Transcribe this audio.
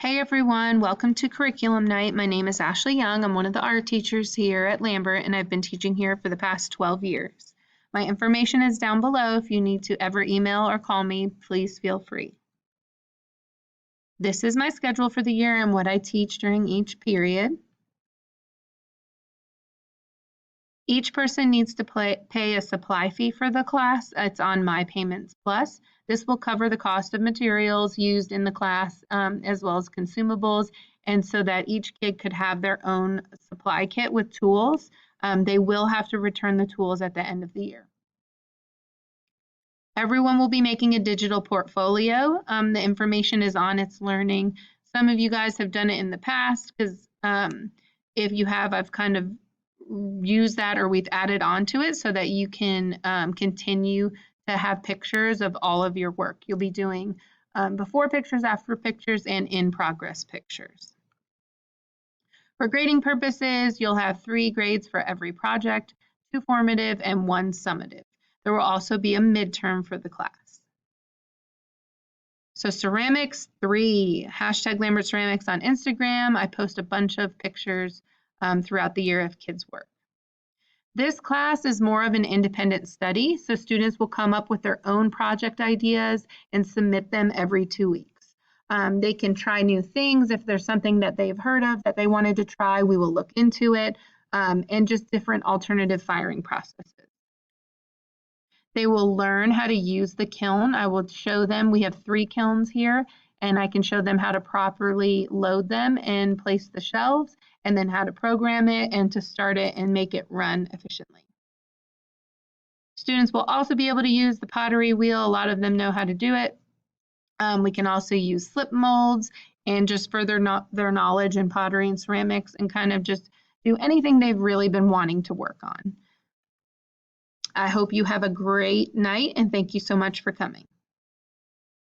Hey everyone, welcome to Curriculum Night. My name is Ashley Young. I'm one of the art teachers here at Lambert, and I've been teaching here for the past 12 years. My information is down below. If you need to ever email or call me, please feel free. This is my schedule for the year and what I teach during each period. Each person needs to pay a supply fee for the class. It's on My Payments Plus. This will cover the cost of materials used in the class as well as consumables, and so that each kid could have their own supply kit with tools. They will have to return the tools at the end of the year. Everyone will be making a digital portfolio. The information is on It's Learning. Some of you guys have done it in the past because if you have, I've kind of used that or we've added on to it so that you can continue to have pictures of all of your work. You'll be doing before pictures, after pictures, and in progress pictures. For grading purposes, you'll have 3 grades for every project, 2 formative and 1 summative. There will also be a midterm for the class. So ceramics 3, hashtag Lambert Ceramics on Instagram. I post a bunch of pictures throughout the year of kids' work. This class is more of an independent study, so students will come up with their own project ideas and submit them every 2 weeks. They can try new things. If there's something that they've heard of that they wanted to try, we will look into it, and just different alternative firing processes. They will learn how to use the kiln. I will show them. We have 3 kilns here, and I can show them how to properly load them and place the shelves, and then how to program it and to start it and make it run efficiently. Students will also be able to use the pottery wheel. A lot of them know how to do it. We can also use slip molds and just further their knowledge in pottery and ceramics and kind of just do anything they've really been wanting to work on. I hope you have a great night and thank you so much for coming.